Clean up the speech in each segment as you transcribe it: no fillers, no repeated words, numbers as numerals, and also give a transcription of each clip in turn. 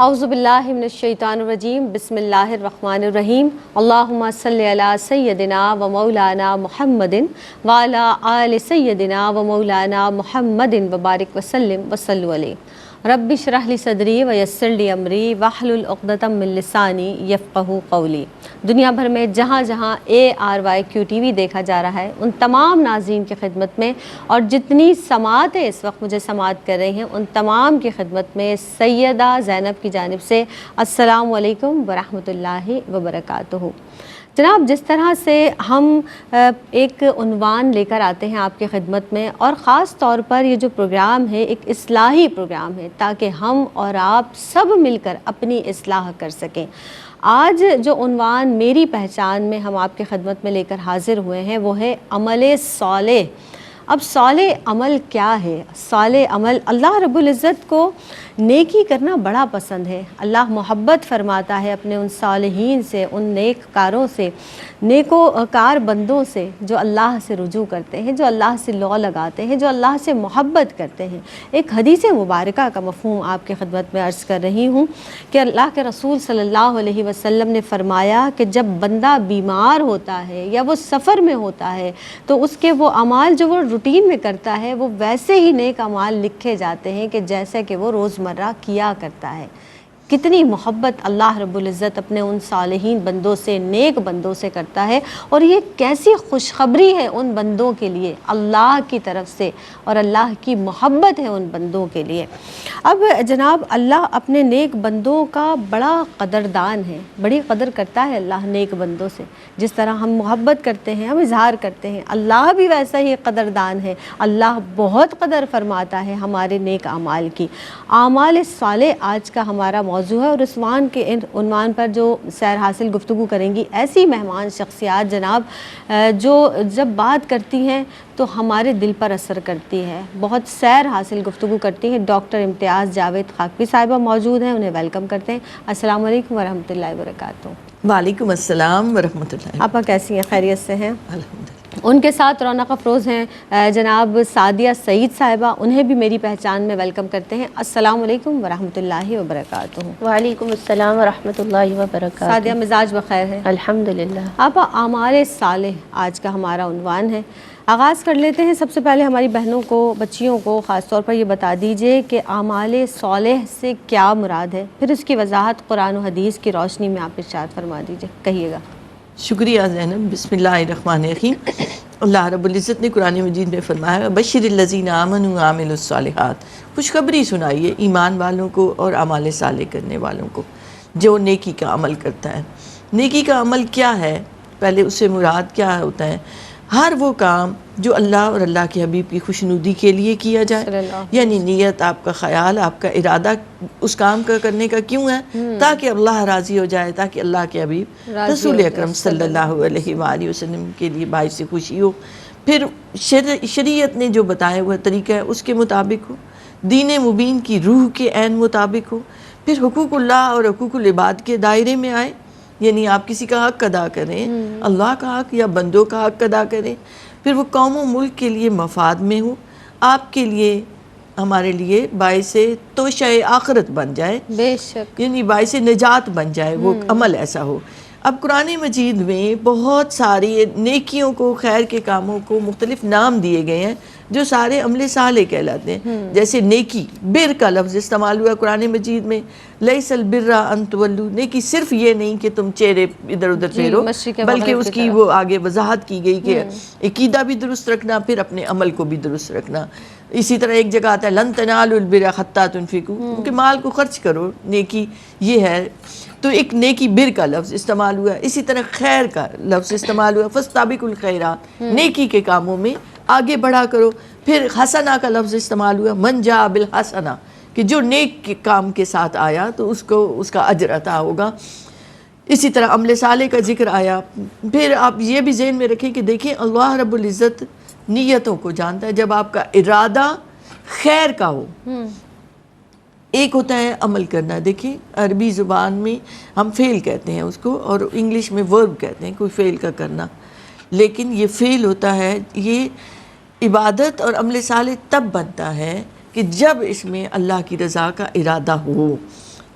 اعوذ باللہ من الشیطان الرجیم بسم اللہ الرحمن الرحیم اللہم صلی علی سیدنا و مولانا محمد وعلی آل سیدنا و مولانا محمد وبارک وسلم وصلوا علیہ رب اشرح لی صدری ویسر لی امری واحلل عقدۃ من لسانی یفقہوا قولی۔ دنیا بھر میں جہاں جہاں ARYQ TV دیکھا جا رہا ہے ان تمام ناظرین کی خدمت میں اور جتنی سماعتیں اس وقت مجھے سماعت کر رہی ہیں ان تمام کی خدمت میں سیدہ زینب کی جانب سے السلام علیکم ورحمۃ اللہ وبرکاتہ۔ جناب، جس طرح سے ہم ایک عنوان لے کر آتے ہیں آپ کی خدمت میں، اور خاص طور پر یہ جو پروگرام ہے ایک اصلاحی پروگرام ہے تاکہ ہم اور آپ سب مل کر اپنی اصلاح کر سکیں۔ آج جو عنوان میری پہچان میں ہم آپ کی خدمت میں لے کر حاضر ہوئے ہیں وہ ہے عمل صالح۔ اب صالح عمل کیا ہے؟ صالح عمل، اللہ رب العزت کو نیکی کرنا بڑا پسند ہے۔ اللہ محبت فرماتا ہے اپنے ان صالحین سے، ان نیک کاروں سے، نیکوکار بندوں سے جو اللہ سے رجوع کرتے ہیں، جو اللہ سے لو لگاتے ہیں، جو اللہ سے محبت کرتے ہیں۔ ایک حدیث مبارکہ کا مفہوم آپ کی خدمت میں عرض کر رہی ہوں کہ اللہ کے رسول صلی اللہ علیہ وسلم نے فرمایا کہ جب بندہ بیمار ہوتا ہے یا وہ سفر میں ہوتا ہے تو اس کے وہ اعمال جو وہ روٹین میں کرتا ہے وہ ویسے ہی نیک اعمال لکھے جاتے ہیں کہ جیسے کہ وہ روزمرہ کیا کرتا ہے۔ کتنی محبت اللہ رب العزت اپنے ان صالحین بندوں سے، نیک بندوں سے کرتا ہے، اور یہ کیسی خوشخبری ہے ان بندوں کے لیے اللہ کی طرف سے، اور اللہ کی محبت ہے ان بندوں کے لیے۔ اب جناب، اللہ اپنے نیک بندوں کا بڑا قدردان ہے، بڑی قدر کرتا ہے اللہ نیک بندوں سے۔ جس طرح ہم محبت کرتے ہیں، ہم اظہار کرتے ہیں، اللہ بھی ویسا ہی قدردان ہے۔ اللہ بہت قدر فرماتا ہے ہمارے نیک اعمال کی۔ اعمال صالح آج کا ہمارا موضوع ہے، اور اس عنوان پر جو سیر حاصل گفتگو کریں گی ایسی مہمان شخصیات جناب جو جب بات کرتی ہیں تو ہمارے دل پر اثر کرتی ہے، بہت سیر حاصل گفتگو کرتی ہیں۔ ڈاکٹر امتیاز جاوید خاکوی صاحبہ موجود ہیں، انہیں ویلکم کرتے ہیں۔ السلام علیکم ورحمۃ اللہ وبرکاتہ۔ وعلیکم السلام ورحمۃ اللہ۔ آپا کیسی ہیں؟ خیریت سے ہیں؟ الحمدللہ۔ ان کے ساتھ رونق افروز ہیں جناب سعدیہ سعید صاحبہ، انہیں بھی میری پہچان میں ویلکم کرتے ہیں۔ السلام علیکم ورحمۃ اللہ وبرکاتہ۔ وعلیکم السلام ورحمۃ اللہ وبرکاتہ۔ سعدیہ، مزاج بخیر ہے؟ الحمدللہ۔ آپا، اعمال صالح آج کا ہمارا عنوان ہے۔ آغاز کر لیتے ہیں۔ سب سے پہلے ہماری بہنوں کو، بچیوں کو خاص طور پر یہ بتا دیجئے کہ اعمال صالح سے کیا مراد ہے، پھر اس کی وضاحت قرآن و حدیث کی روشنی میں آپ ارشاد فرما دیجئے، کہیے گا۔ شکریہ زینب۔ بسم اللہ الرحمن الرحیم۔ اللہ رب العزت نے قرآن مجید میں فرمایا بشر الذین آمنوا وعملوا الصالحات، خوشخبری سنائیے ایمان والوں کو اور اعمال صالح کرنے والوں کو جو نیکی کا عمل کرتا ہے۔ نیکی کا عمل کیا ہے؟ پہلے اس سے مراد کیا ہوتا ہے؟ ہر وہ کام جو اللہ اور اللہ کے حبیب کی خوشنودی کے لیے کیا جائے، یعنی نیت، آپ کا خیال، آپ کا ارادہ اس کام کا کرنے کا کیوں ہے؟ تاکہ اللہ راضی ہو جائے، تاکہ اللہ کے حبیب رسول اکرم صلی اللہ علیہ وآلہ وسلم کے لیے باعث خوشی ہو۔ پھر شریعت نے جو بتایا ہوا طریقہ ہے اس کے مطابق ہو، دین مبین کی روح کے عین مطابق ہو، پھر حقوق اللہ اور حقوق العباد کے دائرے میں آئے، یعنی آپ کسی کا حق ادا کریں، اللہ کا حق یا بندوں کا حق ادا کریں، پھر وہ قوم و ملک کے لیے مفاد میں ہو، آپ کے لیے، ہمارے لیے باعث توشہ آخرت بن جائے، بے شک، یعنی باعث نجات بن جائے، وہ عمل ایسا ہو۔ اب قرآن مجید میں بہت ساری نیکیوں کو، خیر کے کاموں کو مختلف نام دیے گئے ہیں جو سارے عمل صالح کہلاتے ہیں۔ جیسے نیکی، بر کا لفظ استعمال ہوا قرآن مجید میں، لیس البر ان تولوا، نیکی صرف یہ نہیں کہ تم چہرے ادھر ادھر پھیرو، بلکہ اس کی وہ آگے وضاحت کی گئی کہ عقیدہ بھی درست رکھنا، پھر اپنے عمل کو بھی درست رکھنا۔ اسی طرح ایک جگہ آتا ہے لن تنالوا البر حتی تنفقوا، کیونکہ مال کو خرچ کرو، نیکی یہ ہے۔ تو ایک نیکی بر کا لفظ استعمال ہوا، اسی طرح خیر کا لفظ استعمال ہوا، فاستبقوا الخیرات، نیکی کے کاموں میں آگے بڑھا کرو۔ پھر حسنہ کا لفظ استعمال ہوا، من جاء بالحسنہ، کہ جو نیک کے کام کے ساتھ آیا تو اس کو اس کا اجر عطا ہوگا۔ اسی طرح عمل صالح کا ذکر آیا۔ پھر آپ یہ بھی ذہن میں رکھیں کہ دیکھیں اللہ رب العزت نیتوں کو جانتا ہے۔ جب آپ کا ارادہ خیر کا ہو، ایک ہوتا ہے عمل کرنا، دیکھیں عربی زبان میں ہم فعل کہتے ہیں اس کو، اور انگلش میں ورب کہتے ہیں کوئی فعل کا کرنا، لیکن یہ فعل ہوتا ہے، یہ عبادت اور عمل صالح تب بنتا ہے کہ جب اس میں اللہ کی رضا کا ارادہ ہو۔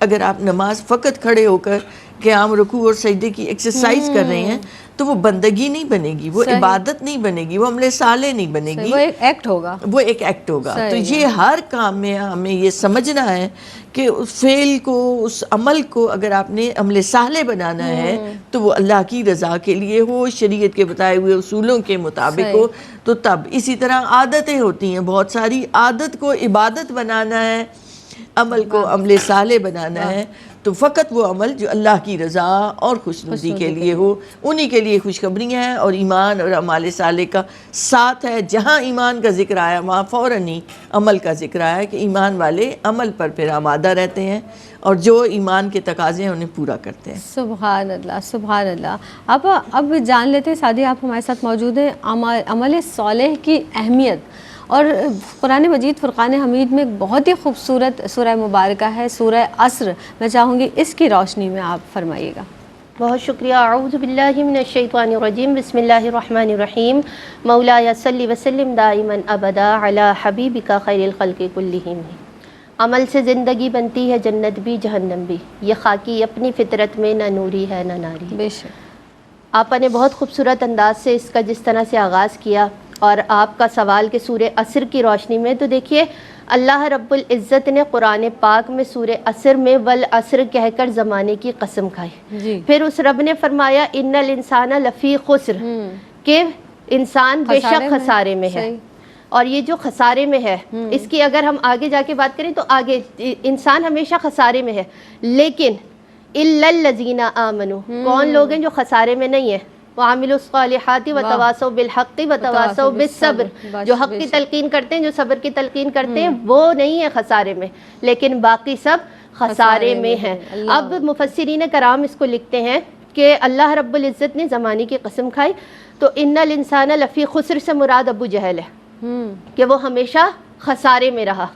اگر آپ نماز فقط کھڑے ہو کر قیام رکوع اور سجدے کی ایکسرسائز کر رہے ہیں تو وہ بندگی نہیں بنے گی، وہ عبادت نہیں بنے گی، وہ عمل صالح نہیں بنے گی، وہ ایک ایکٹ ہوگا، وہ ایک ایکٹ ہوگا۔ تو یہ ہر کام میں ہمیں یہ سمجھنا ہے کہ اس فعل کو، اس عمل کو اگر آپ نے عمل صالح بنانا ہے تو وہ اللہ کی رضا کے لیے ہو، شریعت کے بتائے ہوئے اصولوں کے مطابق ہو۔ تو تب اسی طرح عادتیں ہوتی ہیں بہت ساری، عادت کو عبادت بنانا ہے، عمل کو عمل صالح بنانا ہے، تو فقط وہ عمل جو اللہ کی رضا اور خوشنودی کے لیے ہو، انہی کے لیے خوشخبریاں ہیں۔ اور ایمان اور اعمال صالح کا ساتھ ہے، جہاں ایمان کا ذکر آیا وہاں فوراً ہی عمل کا ذکر آیا کہ ایمان والے عمل پر پھر آمادہ رہتے ہیں اور جو ایمان کے تقاضے ہیں انہیں پورا کرتے ہیں۔ سبحان اللہ، سبحان اللہ۔ اب جان لیتے ہیں سعدیہ، آپ ہمارے ساتھ موجود ہیں، عمل صالح کی اہمیت، اور قرآن مجید فرقان حمید میں ایک بہت ہی خوبصورت سورہ مبارکہ ہے سورہ عصر، میں چاہوں گی اس کی روشنی میں آپ فرمائیے گا۔ بہت شکریہ۔ اعوذ باللہ من الشیطان الرجیم، بسم اللہ الرحمن الرحیم۔ مولایا صلی وسلم دائما ابدا علی حبیبک خیر الخلق کلہم۔ عمل سے زندگی بنتی ہے، جنت بھی جہنم بھی، یہ خاکی اپنی فطرت میں نہ نوری ہے نہ ناری۔ بے شک آپا نے بہت خوبصورت انداز سے اس کا جس طرح سے آغاز کیا، اور آپ کا سوال کہ سورہ عصر کی روشنی میں، تو دیکھیے اللہ رب العزت نے قرآن پاک میں سورہ عصر میں والعصر کہہ کر زمانے کی قسم کھائی، پھر اس رب نے فرمایا ان الانسان لفی خسر، کہ انسان بے شک خسارے میں ہے۔ اور یہ جو خسارے میں ہے، اس کی اگر ہم آگے جا کے بات کریں تو آگے انسان ہمیشہ خسارے میں ہے، لیکن الا الذین آمنوا، کون لوگ ہیں جو خسارے میں نہیں ہیں؟ وعملوا الصالحات وتواصوا بالحق وتواصوا بالصبر، جو حق کی تلقین کرتے ہیں، جو صبر کی تلقین کرتے ہیں، وہ نہیں ہے خسارے میں، لیکن باقی سب خسارے میں ہیں۔ اب مفسرین کرام اس کو لکھتے ہیں کہ اللہ رب العزت نے زمانے کی قسم کھائی، تو ان الانسان لفی خسر سے مراد ابو جہل ہے کہ وہ ہمیشہ خسارے میں رہا۔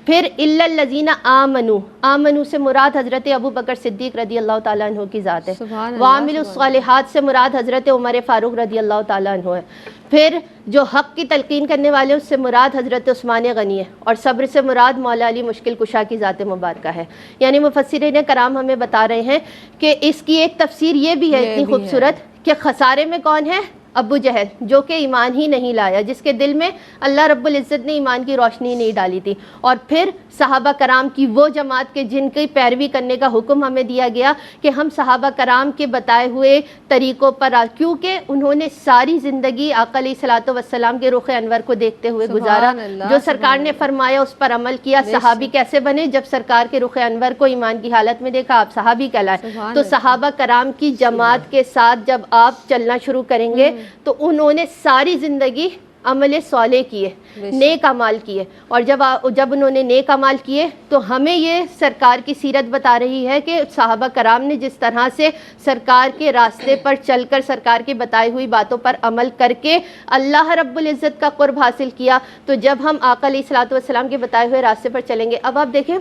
پھر الا الذین آمنوا، آمنوا سے مراد حضرت ابو بکر صدیق رضی اللہ تعالیٰ عنہ کی ذات ہے، وعملوا الصالحات سے مراد حضرت عمر فاروق رضی اللہ تعالیٰ عنہ ہے۔ پھر جو حق کی تلقین کرنے والے اس سے مراد حضرت عثمان غنی ہے، اور صبر سے مراد مولا علی مشکل کشا کی ذات مبارکہ ہے۔ یعنی مفسرین کرام ہمیں بتا رہے ہیں کہ اس کی ایک تفسیر یہ بھی ہے اتنی خوبصورت کہ خسارے میں کون ہے؟ ابو جہل، جو کہ ایمان ہی نہیں لایا، جس کے دل میں اللہ رب العزت نے ایمان کی روشنی نہیں ڈالی تھی۔ اور پھر صحابہ کرام کی وہ جماعت کے جن کی پیروی کرنے کا حکم ہمیں دیا گیا کہ ہم صحابہ کرام کے بتائے ہوئے طریقوں پر، کیونکہ انہوں نے ساری زندگی آقا علیہ الصلوۃ والسلام کے رخ انور کو دیکھتے ہوئے گزارا، جو سرکار نے فرمایا اس پر عمل کیا۔ صحابی کیسے بنے؟ جب سرکار کے رخ انور کو ایمان کی حالت میں دیکھا، آپ صحابی کہلائے۔ تو صحابہ کرام کی جماعت کے ساتھ جب آپ چلنا شروع کریں گے تو انہوں نے ساری زندگی عمل صالح کیے، نیک اعمال کیے، اور جب انہوں نے نیک اعمال کیے تو ہمیں یہ سرکار کی سیرت بتا رہی ہے کہ صحابہ کرام نے جس طرح سے سرکار کے راستے پر چل کر، سرکار کی بتائی ہوئی باتوں پر عمل کر کے اللہ رب العزت کا قرب حاصل کیا، تو جب ہم آقا علیہ الصلوۃ والسلام کے بتائے ہوئے راستے پر چلیں گے۔ اب آپ دیکھیں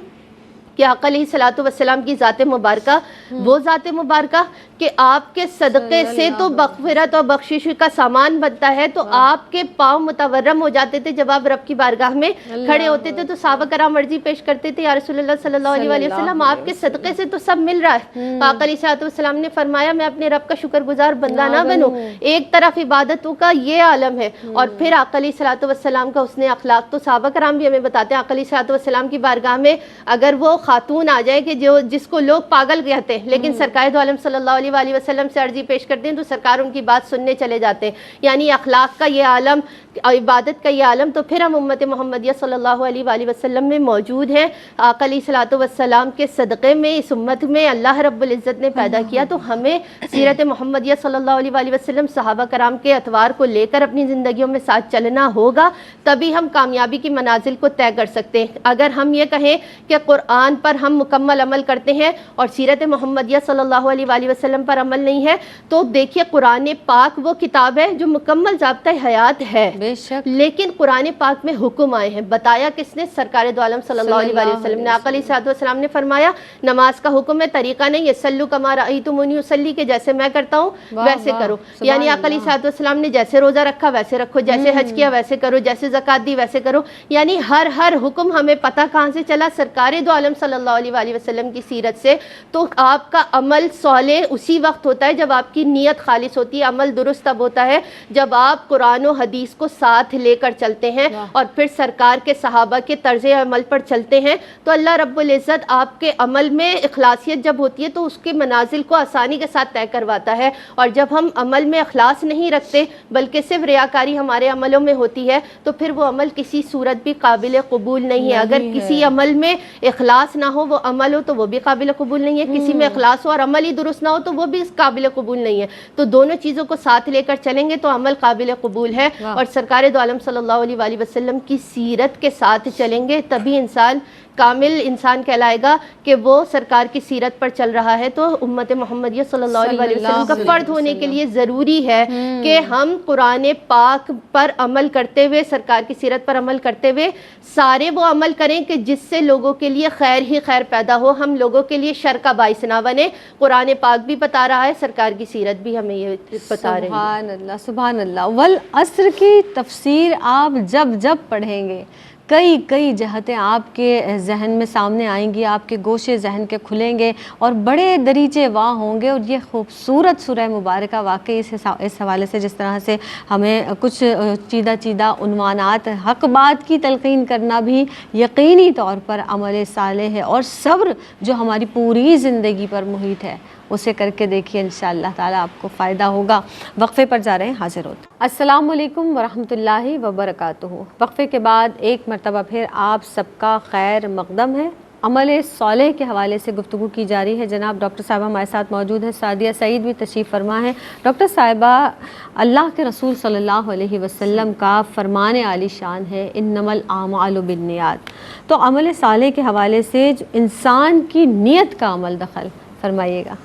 کہ آقا علیہ الصلوۃ والسلام کی ذات مبارکہ، وہ ذات مبارکہ کہ آپ کے صدقے سے تو مغفرت اور بخشش کا سامان بنتا ہے، تو آپ کے پاؤں متورم ہو جاتے تھے جب آپ رب کی بارگاہ میں کھڑے ہوتے تھے، تو صحابہ کرام عرضی پیش کرتے تھے، یا رسول اللہ صلی اللہ علیہ وسلم، آپ کے صدقے سے تو سب مل رہا ہے۔ آقا علیہ الصلوۃ والسلام نے فرمایا میں اپنے رب کا شکر گزار بندہ نہ بنوں؟ ایک طرف عبادتوں کا یہ عالم ہے، اور پھر آقا علیہ الصلوۃ والسلام کا حسن اخلاق، تو صحابہ کرام بھی ہمیں بتاتے ہیں آقا علیہ الصلوۃ والسلام کی بارگاہ میں اگر وہ خاتون آ جائے کہ جس کو لوگ پاگل کہتے ہیں، لیکن سرکار دو عالم صلی اللہ علیہ وسلم سے عرضی پیش کرتے ہیں تو سرکار ان کی بات سننے چلے جاتے ہیں۔ یعنی اخلاق کا یہ عالم، عبادت کا یہ عالم، تو پھر ہم امت محمدیہ صلی اللہ علیہ وسلم میں موجود ہیں۔ آقا علیہ الصلوۃ والسلام کے صدقے میں اس امت میں اللہ رب العزت نے پیدا کیا، تو ہمیں سیرت محمدیہ صلی اللہ علیہ وسلم، صحابہ کرام کے اطوار کو لے کر اپنی زندگیوں میں ساتھ چلنا ہوگا، تبھی ہم کامیابی کی منازل کو طے کر سکتے ہیں۔ اگر ہم یہ کہیں کہ قرآن پر ہم مکمل عمل کرتے ہیں اور سیرت محمدیہ صلی اللہ علیہ وسلم پر عمل نہیں ہے، تو دیکھیے قرآن پاک وہ کتاب ہے جو مکمل ضابطۂ حیات ہے، بے شک، لیکن قرآن پاک میں حکم آئے ہیں۔ بتایا کس نے؟ سرکار دو عالم صلی اللہ علیہ وسلم نے۔ آقا علیہ الصلوۃ والسلام نے فرمایا نماز کا حکم ہے، طریقہ نہیں ہے، صلو کما رأیتمونی اصلی، کہ جیسے میں کرتا ہوں ویسے کرو۔ یعنی آقا علیہ الصلوۃ والسلام نے جیسے روزہ رکھا ویسے رکھو، جیسے حج کیا ویسے کرو، جیسے زکوٰۃ دی ویسے کرو۔ یعنی ہر حکم ہمیں پتہ کہاں سے چلا؟ سرکار دو عالم صلی اللہ علیہ وآلہ وسلم کی سیرت سے، تو آپ کا عمل صالح اسی وقت ہوتا ہے جب آپ کی نیت خالص ہوتی ہے. عمل درست تب ہوتا ہے جب آپ قرآن و حدیث کو ساتھ لے کر چلتے ہیں اور پھر سرکار کے صحابہ کے طرز عمل پر چلتے ہیں. تو اللہ رب العزت آپ کے عمل میں اخلاصیت جب ہوتی ہے تو اس کے منازل کو آسانی کے ساتھ طے کرواتا ہے. اور جب ہم عمل میں اخلاص نہیں رکھتے بلکہ صرف ریاکاری ہمارے عملوں میں ہوتی ہے تو پھر وہ عمل کسی صورت بھی قابل قبول نہیں ہے. اگر کسی عمل میں اخلاص نہ ہو وہ عمل ہو تو وہ بھی قابل قبول نہیں ہے، کسی میں اخلاص ہو اور عمل ہی درست نہ ہو تو وہ بھی قابل قبول نہیں ہے. تو دونوں چیزوں کو ساتھ لے کر چلیں گے تو عمل قابل قبول ہے. اور سرکار دو عالم صلی اللہ علیہ وآلہ وسلم کی سیرت کے ساتھ چلیں گے تبھی انسان کامل انسان کہلائے گا کہ وہ سرکار کی سیرت پر چل رہا ہے. تو امت محمدیہ صلی اللہ علیہ وآلہ وسلم کا فرد ہونے کے لیے ضروری ہے کہ ہم قرآن پاک پر عمل کرتے ہوئے، سرکار کی سیرت پر عمل کرتے ہوئے سارے وہ عمل کریں کہ جس سے لوگوں کے لیے خیر ہی خیر پیدا ہو، ہم لوگوں کے لیے شر کا باعث نہ بنے. قرآن پاک بھی بتا رہا ہے، سرکار کی سیرت بھی ہمیں یہ بتا رہی ہے. سبحان اللہ سبحان اللہ. والعصر کی تفسیر آپ جب پڑھیں گے کئی جہتیں آپ کے ذہن میں سامنے آئیں گی، آپ کے گوشے ذہن کے کھلیں گے اور بڑے دریچے واہ ہوں گے. اور یہ خوبصورت سورہ مبارکہ واقعی اس حوالے سے جس طرح سے ہمیں کچھ چیدہ عنوانات حق بات کی تلقین کرنا بھی یقینی طور پر عمل صالح ہے، اور صبر جو ہماری پوری زندگی پر محیط ہے اسے کر کے دیکھیے، انشاءاللہ تعالیٰ آپ کو فائدہ ہوگا. وقفے پر جا رہے ہیں، حاضر ہوتے. السلام علیکم ورحمۃ اللہ وبرکاتہ. وقفے کے بعد ایک مرتبہ پھر آپ سب کا خیر مقدم ہے. عمل صالح کے حوالے سے گفتگو کی جا رہی ہے. جناب ڈاکٹر صاحبہ ہمارے ساتھ موجود ہیں، سعدیہ سعید بھی تشریف فرما ہے. ڈاکٹر صاحبہ، اللہ کے رسول صلی اللہ علیہ وسلم کا فرمان عالی شان ہے انما الاعمال بالنیات. تو عمل صالح کے حوالے سے جو انسان کی نیت کا عمل دخل فرمائیے گا.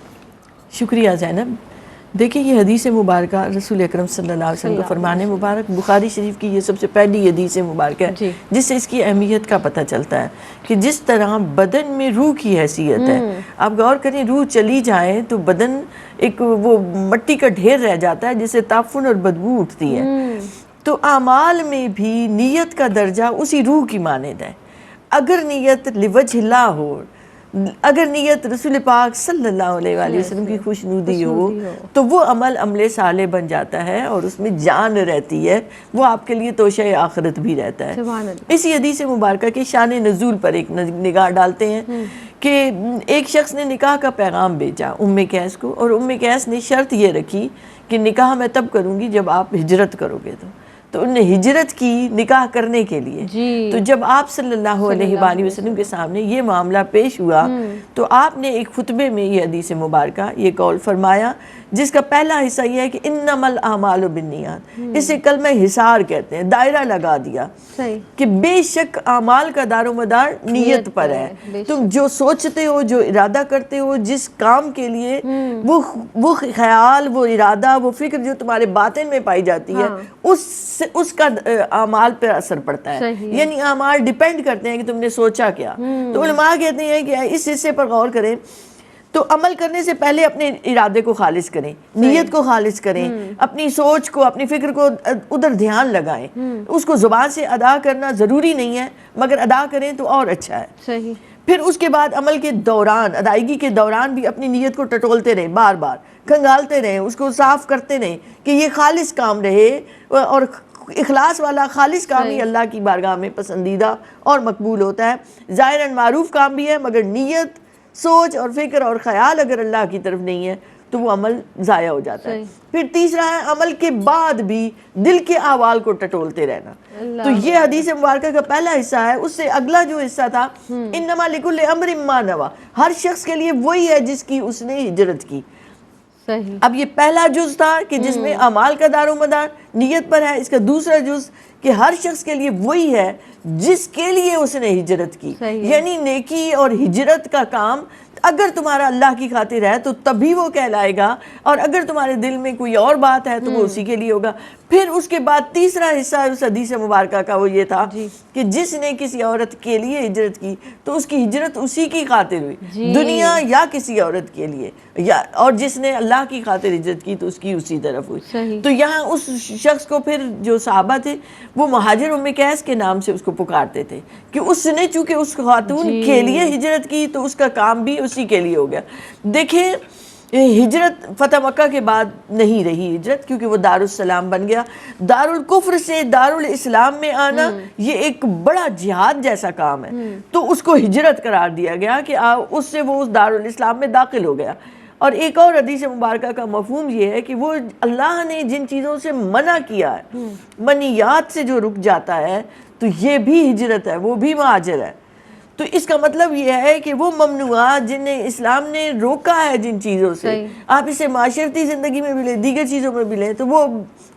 شکریہ زینب. دیکھیں یہ حدیث مبارکہ رسول اکرم صلی اللہ علیہ وسلم کا فرمان مبارک بخاری شریف کی یہ سب سے پہلی حدیث مبارکہ ہے جس سے اس کی اہمیت کا پتہ چلتا ہے کہ جس طرح بدن میں روح کی حیثیت ہے. آپ غور کریں، روح چلی جائے تو بدن ایک وہ مٹی کا ڈھیر رہ جاتا ہے جس سے تعفن اور بدبو اٹھتی ہے. تو اعمال میں بھی نیت کا درجہ اسی روح کی مانند ہے. اگر نیت لوجہ اللہ ہو، اگر نیت رسول پاک صلی اللہ علیہ وآلہ وسلم کی خوشنودی ہو تو وہ عمل صالح بن جاتا ہے اور اس میں جان رہتی ہے، وہ آپ کے لیے توشہ آخرت بھی رہتا ہے. اسی حدیث مبارکہ کے شان نزول پر ایک نگاہ ڈالتے ہیں کہ ایک شخص نے نکاح کا پیغام بھیجا ام قیس کو، اور ام قیس نے شرط یہ رکھی کہ نکاح میں تب کروں گی جب آپ ہجرت کرو گے. تو انہوں نے ہجرت کی نکاح کرنے کے لیے. تو جب آپ صلی اللہ علیہ وآلہ وسلم کے سامنے یہ معاملہ پیش ہوا تو آپ نے ایک خطبے میں یہ حدیث مبارکہ یہ قول فرمایا جس کا پہلا حصہ یہ ہے کہ انما الاعمال بالنیات. اسے کلمہ حصار کہتے ہیں، دائرہ لگا دیا کہ بے شک اعمال کا دار و مدار نیت پر ہے. تم جو سوچتے ہو، جو ارادہ کرتے ہو، جس کام کے لیے وہ خیال، وہ ارادہ، وہ فکر جو تمہارے باطن میں پائی جاتی ہے اس کا اعمال پر اثر پڑتا ہے. یعنی اعمال ڈیپینڈ کرتے ہیں کہ تم نے سوچا کیا. تو علماء کہتے ہیں کہ اس حصے پر غور کریں تو عمل کرنے سے پہلے اپنے ارادے کو خالص کریں، نیت کو خالص کریں، اپنی سوچ کو، اپنی فکر کو ادھر دھیان لگائیں. اس کو زبان سے ادا کرنا ضروری نہیں ہے مگر ادا کریں تو اور اچھا ہے. پھر اس کے بعد عمل کے دوران، ادائیگی کے دوران بھی اپنی نیت کو ٹٹولتے رہیں، بار بار کھنگالتے رہیں، اس کو صاف کرتے رہیں کہ یہ خالص کام رہے. اور اخلاص والا خالص کام ہی اللہ کی بارگاہ میں پسندیدہ اور مقبول ہوتا ہے. ظاہراً معروف کام بھی ہے مگر نیت، سوچ اور فکر اور خیال اگر اللہ کی طرف نہیں ہے تو وہ عمل ضائع ہو جاتا ہے. پھر تیسرا ہے عمل کے بعد بھی دل کے احوال کو ٹٹولتے رہنا. تو یہ حدیث مبارکہ کا پہلا حصہ ہے. اس سے اگلا جو حصہ تھا انما لکل امر ما نوی، ہر شخص کے لیے وہی ہے جس کی اس نے ہجرت کی. اب یہ پہلا جز تھا کہ جس میں اعمال کا دار و مدار نیت پر ہے. اس کا دوسرا جز کہ ہر شخص کے لیے وہی ہے جس کے لیے اس نے ہجرت کی. یعنی نیکی اور ہجرت کا کام اگر تمہارا اللہ کی خاطر ہے تو تبھی وہ کہلائے گا، اور اگر تمہارے دل میں کوئی اور بات ہے تو وہ اسی کے لیے ہوگا. پھر اس کے بعد تیسرا حصہ اس حدیث مبارکہ کا وہ یہ تھا کہ جس نے کسی عورت کے لیے ہجرت کی تو اس کی ہجرت اسی کی خاطر ہوئی، دنیا یا کسی عورت کے لیے، اور جس نے اللہ کی خاطر ہجرت کی تو اس کی اسی طرف ہوئی۔ تو یہاں اس شخص کو پھر جو صحابہ تھے وہ مہاجر ام قیس کے نام سے اس کو پکارتے تھے کہ اس نے چونکہ اس خاتون کے لیے ہجرت کی تو اس کا کام بھی اسی کے لیے ہو گیا۔ دیکھیں ہجرت فتح مکہ کے بعد نہیں رہی ہجرت، کیونکہ وہ دارالسلام بن گیا۔ دارالکفر سے دارالاسلام میں آنا یہ ایک بڑا جہاد جیسا کام ہے، تو اس کو ہجرت قرار دیا گیا کہ اس سے وہ اس دارالاسلام میں داخل ہو گیا۔ اور ایک اور حدیث مبارکہ کا مفہوم یہ ہے کہ وہ اللہ نے جن چیزوں سے منع کیا ہے، منیات سے جو رک جاتا ہے تو یہ بھی ہجرت ہے، وہ بھی مہاجر ہے۔ تو اس کا مطلب یہ ہے کہ وہ ممنوعات جنہیں اسلام نے روکا ہے جن چیزوں سے، آپ اسے معاشرتی زندگی میں بھی لیں، دیگر چیزوں میں بھی لیں، تو وہ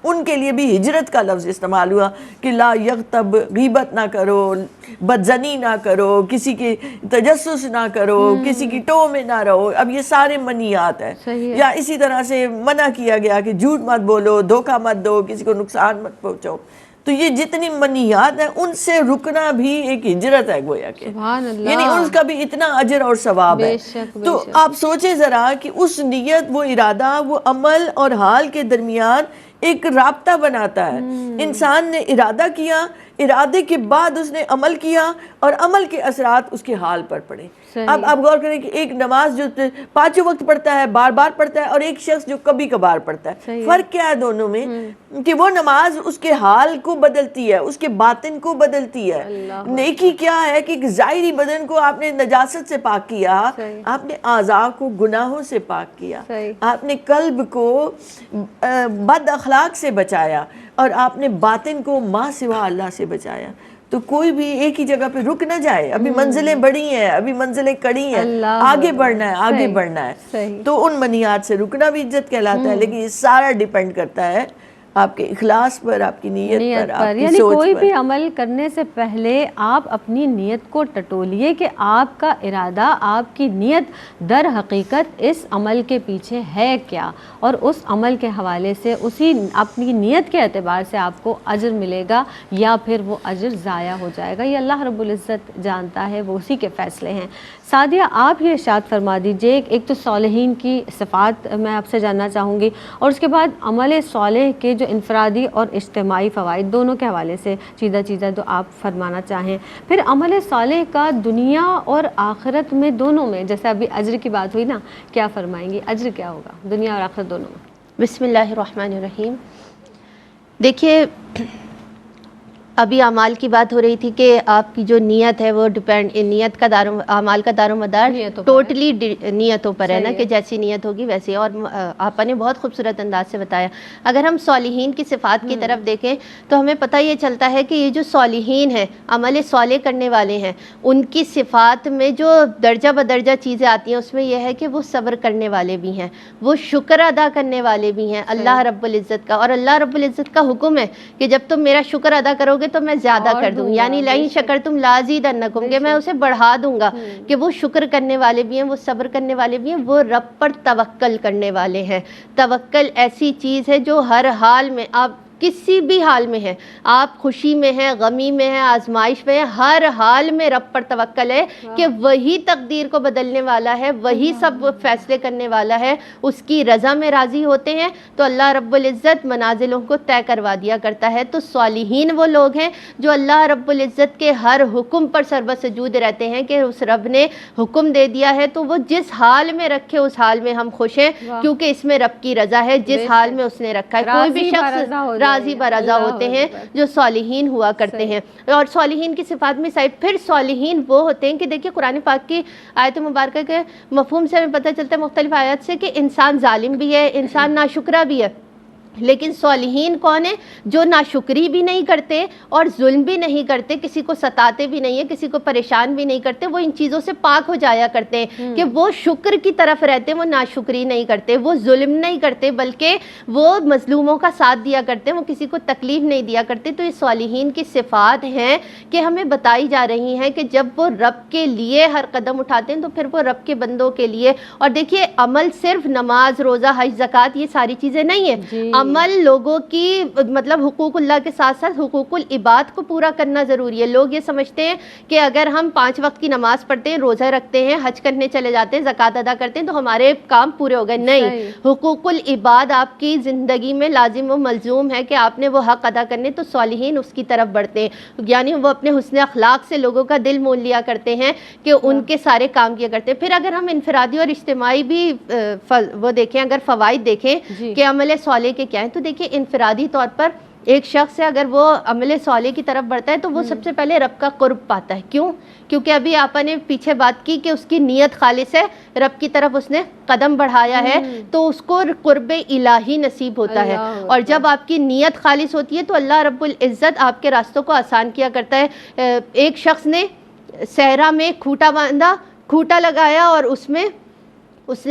ان کے لیے بھی ہجرت کا لفظ استعمال ہوا کہ لا یغتب، غیبت نہ کرو، بدزنی نہ کرو، کسی کی تجسس نہ کرو، کسی کی ٹو میں نہ رہو۔ اب یہ سارے منیات ہیں۔ یا اسی طرح سے منع کیا گیا کہ جھوٹ مت بولو، دھوکہ مت دو، کسی کو نقصان مت پہنچاؤ۔ تو یہ جتنی منیات ہیں ان سے رکنا بھی ایک ہجرت ہے گویا کہ، یعنی اس کا بھی اتنا اجر اور ثواب ہے۔ تو آپ سوچیں ذرا کہ اس نیت، وہ ارادہ، وہ عمل اور حال کے درمیان ایک رابطہ بناتا ہے۔ انسان نے ارادہ کیا، ارادے کے بعد اس نے عمل کیا اور عمل کے اثرات اس کے حال پر پڑے۔ اب آپ غور کریں کہ ایک نماز جو 5 وقت پڑھتا ہے، بار بار پڑھتا ہے، اور ایک شخص جو کبھی کبھار پڑھتا ہے، فرق کیا ہے دونوں میں؟ کہ وہ نماز اس کے حال کو بدلتی ہے، اس کے باطن کو بدلتی ہے۔ نیکی کیا ہے کہ ظاہری بدن کو آپ نے نجاست سے پاک کیا، آپ نے اعضاء کو گناہوں سے پاک کیا، آپ نے قلب کو بد اخلاق سے بچایا، اور آپ نے باطن کو ما سوا اللہ سے بچایا۔ تو کوئی بھی ایک ہی جگہ پہ رک نہ جائے، ابھی منزلیں بڑی ہیں، ابھی منزلیں کڑی ہیں، آگے بڑھنا ہے، آگے بڑھنا ہے۔ تو ان منیات سے رکنا بھی عزت کہلاتا ہے، لیکن یہ سارا ڈیپینڈ کرتا ہے آپ کے اخلاص پر، آپ کی نیت پر، آپ کی یعنی سوچ پر۔ کوئی بھی عمل کرنے سے پہلے آپ اپنی نیت کو ٹٹولیے کہ آپ کا ارادہ، آپ کی نیت در حقیقت اس عمل کے پیچھے ہے کیا، اور اس عمل کے حوالے سے اسی اپنی نیت کے اعتبار سے آپ کو اجر ملے گا یا پھر وہ اجر ضائع ہو جائے گا۔ یہ اللہ رب العزت جانتا ہے، وہ اسی کے فیصلے ہیں۔ سعدیہ آپ یہ ارشاد فرما دیجئے، ایک تو صالحین کی صفات میں آپ سے جاننا چاہوں گی، اور اس کے بعد عمل صالح کے جو انفرادی اور اجتماعی فوائد دونوں کے حوالے سے چیزہ جو آپ فرمانا چاہیں۔ پھر عمل صالح کا دنیا اور آخرت میں دونوں میں، جیسے ابھی اجر کی بات ہوئی نا، کیا فرمائیں گی؟ اجر کیا ہوگا دنیا اور آخرت دونوں میں؟ بسم اللہ الرحمن الرحیم۔ دیکھیے ابھی اعمال کی بات ہو رہی تھی کہ آپ کی جو نیت ہے وہ نیت کا اعمال کا دار و مدار ٹوٹلی نیتوں پر ہے نا، کہ جیسی نیت ہوگی ویسی۔ اور آپا نے بہت خوبصورت انداز سے بتایا۔ اگر ہم صالحین کی صفات کی طرف دیکھیں تو ہمیں پتہ یہ چلتا ہے کہ یہ جو صالحین ہیں، عمل صالح کرنے والے ہیں، ان کی صفات میں جو درجہ بدرجہ چیزیں آتی ہیں اس میں یہ ہے کہ وہ صبر کرنے والے بھی ہیں، وہ شکر ادا کرنے والے بھی ہیں اللہ رب العزت کا۔ اور اللہ رب العزت کا حکم ہے کہ جب تم میرا شکر ادا کرو گے تو میں زیادہ کر دوں، یعنی لئن شکرتم لازیدنکم، کہ میں اسے بڑھا دوں گا۔ کہ وہ شکر کرنے والے بھی ہیں، وہ صبر کرنے والے بھی ہیں، وہ رب پر توکل کرنے والے ہیں۔ توکل ایسی چیز ہے جو ہر حال میں، آپ کسی بھی حال میں ہیں، آپ خوشی میں ہیں، غمی میں ہیں، آزمائش میں ہیں، ہر حال میں رب پر توکل ہے کہ وہی تقدیر کو بدلنے والا ہے، وہی سب فیصلے کرنے والا ہے، اس کی رضا میں راضی ہوتے ہیں تو اللہ رب العزت منازلوں کو طے کروا دیا کرتا ہے۔ تو صالحین وہ لوگ ہیں جو اللہ رب العزت کے ہر حکم پر سربسجود رہتے ہیں کہ اس رب نے حکم دے دیا ہے تو وہ جس حال میں رکھے اس حال میں ہم خوش ہیں، کیونکہ اس میں رب کی رضا ہے، جس حال میں اس نے رکھا ہے۔ کوئی بھی شخص راضی برضا ہوتے ہیں جو صالحین ہوا کرتے ہیں۔ اور صالحین کی صفات میں پھر صالحین وہ ہوتے ہیں کہ دیکھیں قرآن پاک کی آیت مبارکہ کے مفہوم سے ہمیں پتہ چلتا ہے مختلف آیات سے کہ انسان ظالم بھی ہے، انسان ناشکرا بھی ہے، لیکن صالحین کون ہیں؟ جو ناشکری بھی نہیں کرتے اور ظلم بھی نہیں کرتے، کسی کو ستاتے بھی نہیں ہیں، کسی کو پریشان بھی نہیں کرتے، وہ ان چیزوں سے پاک ہو جایا کرتے ہیں کہ وہ شکر کی طرف رہتے ہیں، وہ ناشکری نہیں کرتے، وہ ظلم نہیں کرتے، بلکہ وہ مظلوموں کا ساتھ دیا کرتے ہیں، وہ کسی کو تکلیف نہیں دیا کرتے۔ تو یہ صالحین کی صفات ہیں کہ ہمیں بتائی جا رہی ہیں کہ جب وہ رب کے لیے ہر قدم اٹھاتے ہیں تو پھر وہ رب کے بندوں کے لیے۔ اور دیکھیے عمل صرف نماز، روزہ، حج، زکوٰۃ یہ ساری چیزیں نہیں ہیں، عمل لوگوں کی مطلب حقوق اللہ کے ساتھ ساتھ حقوق العباد کو پورا کرنا ضروری ہے. لوگ یہ سمجھتے ہیں کہ اگر ہم 5 وقت کی نماز پڑھتے ہیں, روزہ رکھتے ہیں, حج کرنے چلے جاتے ہیں, زکوٰۃ ادا کرتے ہیں تو ہمارے کام پورے ہو گئے. نہیں, حقوق العباد آپ کی زندگی میں لازم و ملزوم ہے کہ آپ نے وہ حق ادا کرنے. تو صالحین اس کی طرف بڑھتے ہیں, یعنی وہ اپنے حسن اخلاق سے لوگوں کا دل مول لیا کرتے ہیں کہ ان کے سارے کام کیا کرتے ہیں. پھر اگر ہم انفرادی اور اجتماعی بھی وہ دیکھیں, اگر فوائد دیکھیں کہ عمل صالح کے کیا ہیں, تو دیکھیں انفرادی طور پر ایک شخص ہے اگر وہ عمل صالح کی طرف بڑھتا ہے تو وہ سب سے پہلے رب کا قرب پاتا ہے. کیوں؟ کیونکہ ابھی آپ نے پیچھے بات کی کہ اس کی نیت خالص ہے, رب کی طرف اس نے قدم بڑھایا ہے, تو اس کو قرب الہی نصیب ہوتا ہے. اور جب آپ کی نیت خالص ہوتی ہے تو اللہ رب العزت آپ کے راستوں کو آسان کیا کرتا ہے. ایک شخص نے صحرا میں کھوٹا باندھا, کھوٹا لگایا اور اس نے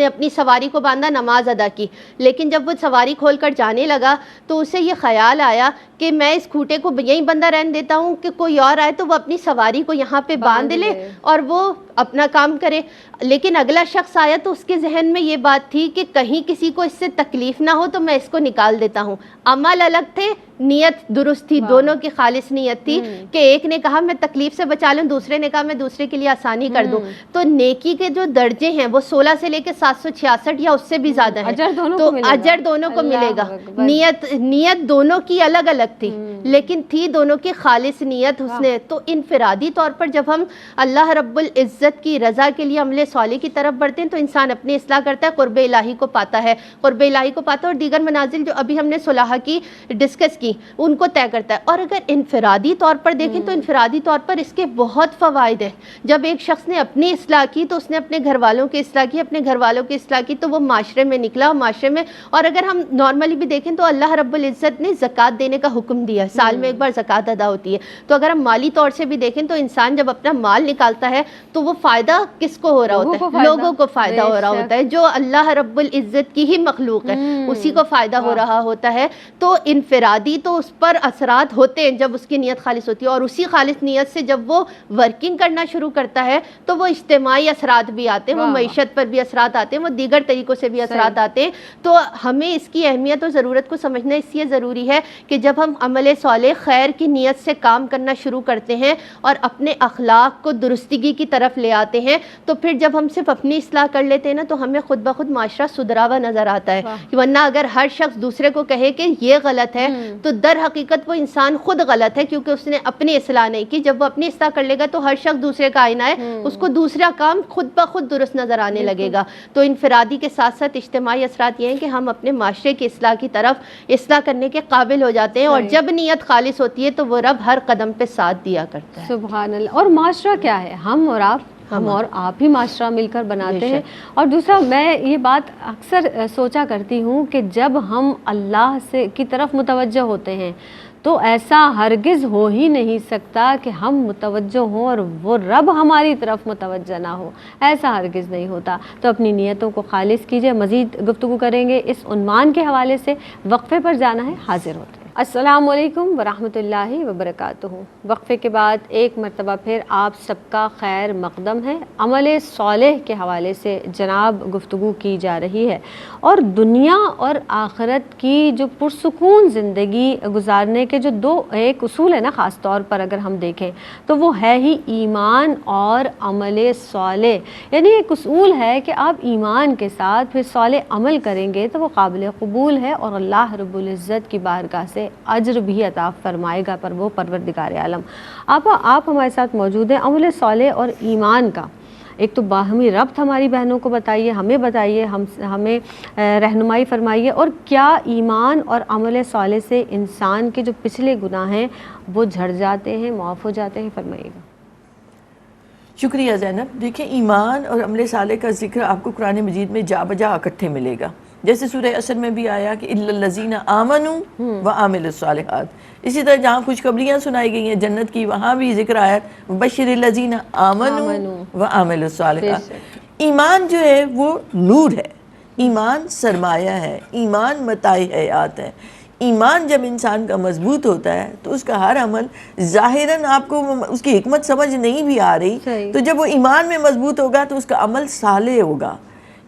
اپنی سواری کو باندھا, نماز ادا کی. لیکن جب وہ سواری کھول کر جانے لگا تو اسے یہ خیال آیا کہ میں اس کھوٹے کو یہیں بندہ رہنے دیتا ہوں کہ کوئی اور آئے تو وہ اپنی سواری کو یہاں پہ باندھ لے اور وہ اپنا کام کرے. لیکن اگلا شخص آیا تو اس کے ذہن میں یہ بات تھی کہ کہیں کسی کو اس سے تکلیف نہ ہو تو میں اس کو نکال دیتا ہوں. عمل الگ تھے, نیت درست تھی, دونوں کی خالص نیت تھی کہ ایک نے کہا میں تکلیف سے بچا لوں, دوسرے نے کہا میں دوسرے کے لیے آسانی کر دوں. تو نیکی کے جو درجے ہیں وہ 16 سے لے کے 766 یا اس سے بھی زیادہ ہیں. تو اجر دونوں کو ملے گا. نیت دونوں کی الگ الگ تھی لیکن تھی دونوں کی خالص نیت حسن. تو انفرادی طور پر جب ہم اللہ رب العزت کی رضا کے لیے عمل صالح کی طرف بڑھتے ہیں تو انسان اپنی اصلاح کرتا ہے, قرب الہی کو پاتا ہے, قرب الہی کو پاتا ہے, اور دیگر منازل جو ابھی ہم نے صلح کی ڈسکس کی ان کو طے کرتا ہے. اور اگر انفرادی طور پر دیکھیں تو انفرادی طور پر اس کے بہت فوائد ہیں. جب ایک شخص نے اپنی اصلاح کی تو اس نے اپنے گھر والوں کی اصلاح کی, اپنے گھر والوں کی اصلاح کی تو وہ معاشرے میں نکلا, معاشرے میں. اور اگر ہم نارملی بھی دیکھیں تو اللہ رب العزت نے زکوٰۃ دینے کا حکم دیا, سال میں ایک بار زکوٰۃ ادا ہوتی ہے. تو اگر ہم مالی طور سے بھی دیکھیں تو انسان جب اپنا مال نکالتا ہے تو وہ فائدہ کس کو ہو رہا ہوتا ہے؟ لوگوں کو فائدہ ہو رہا ہوتا ہے, جو اللہ رب العزت کی ہی مخلوق ہے اسی کو فائدہ ہو رہا ہوتا ہے. تو انفرادی تو اس پر اثرات ہوتے ہیں جب اس کی نیت خالص ہوتی ہے, اور اسی خالص نیت سے جب وہ ورکنگ کرنا شروع کرتا ہے تو وہ اجتماعی اثرات بھی آتے ہیں, وہ معیشت پر بھی اثرات آتے ہیں, وہ دیگر طریقوں سے بھی اثرات آتے ہیں. تو ہمیں اس کی اہمیت اور ضرورت کو سمجھنا اس لیے ضروری ہے کہ جب ہم عمل صالح خیر کی نیت سے کام کرنا شروع کرتے ہیں اور اپنے اخلاق کو درستگی کی طرف لے آتے ہیں تو پھر جب ہم صرف اپنی اصلاح کر لیتے ہیں نا تو ہمیں خود بخود معاشرہ سدھرا ہوا نظر آتا ہے. ورنہ اگر ہر شخص دوسرے کو کہے کہ یہ غلط ہے تو در حقیقت وہ انسان خود غلط ہے, کیونکہ اس نے اپنی اصلاح نہیں کی. جب وہ اپنی اصلاح کر لے گا تو ہر شخص دوسرے کا آئینہ ہے, اس کو دوسرا کام خود بخود درست نظر آنے لگے گا. تو انفرادی کے ساتھ ساتھ اجتماعی اثرات یہ ہیں کہ ہم اپنے معاشرے کی اصلاح کی طرف اصلاح کرنے کے قابل ہو جاتے ہیں, اور جب نیت خالص ہوتی ہے تو وہ رب ہر قدم پہ ساتھ دیا کرتا ہے. سبحان اللہ. اور معاشرہ کیا ہے؟ ہم اور آپ ہی معاشرہ مل کر بناتے ہیں. اور دوسرا میں یہ بات اکثر سوچا کرتی ہوں کہ جب ہم اللہ سے کی طرف متوجہ ہوتے ہیں تو ایسا ہرگز ہو ہی نہیں سکتا کہ ہم متوجہ ہوں اور وہ رب ہماری طرف متوجہ نہ ہو, ایسا ہرگز نہیں ہوتا. تو اپنی نیتوں کو خالص کیجئے. مزید گفتگو کریں گے اس عنوان کے حوالے سے. وقفے پر جانا ہے, حاضر ہوتے ہیں. السلام علیکم ورحمۃ اللہ وبرکاتہ. وقفے کے بعد ایک مرتبہ پھر آپ سب کا خیر مقدم ہے. عمل صالح کے حوالے سے جناب گفتگو کی جا رہی ہے, اور دنیا اور آخرت کی جو پرسکون زندگی گزارنے کے جو ایک اصول ہے نا, خاص طور پر اگر ہم دیکھیں تو وہ ہے ہی ایمان اور عمل صالح. یعنی ایک اصول ہے کہ آپ ایمان کے ساتھ پھر صالح عمل کریں گے تو وہ قابل قبول ہے, اور اللہ رب العزت کی بارگاہ سے اجر بھی عطا فرمائے گا پر وہ پروردگار عالم. آپ ہمارے ساتھ موجود ہیں. عمل صالح اور ایمان کا ایک تو باہمی ربط ہماری بہنوں کو بتائیے, ہمیں بتائیے, ہمیں رہنمائی فرمائیے. اور کیا ایمان اور عمل صالح سے انسان کے جو پچھلے گناہ ہیں وہ جھڑ جاتے ہیں, معاف ہو جاتے ہیں؟ فرمائیے گا. شکریہ زینب. دیکھیں, ایمان اور عمل صالح کا ذکر آپ کو قرآن مجید میں جا بجا اکٹھے ملے گا. جیسے سورہ عصر میں بھی آیا کہ اِلَّا الَّذِينَ آمَنُوا وَعَمِلُوا الصَّالِحَاتِ. اسی طرح جہاں خوشخبریاں سنائی گئی ہیں جنت کی, وہاں بھی ذکر آیا بَشِّرِ الَّذِينَ آمَنُوا وَعَمِلُوا الصَّالِحَاتِ. ایمان جو ہے وہ نور ہے, ایمان سرمایہ ہے, ایمان متاع حیات ہے. ایمان جب انسان کا مضبوط ہوتا ہے تو اس کا ہر عمل ظاہراً آپ کو اس کی حکمت سمجھ نہیں بھی آ رہی, تو جب وہ ایمان میں مضبوط ہوگا تو اس کا عمل صالح ہوگا.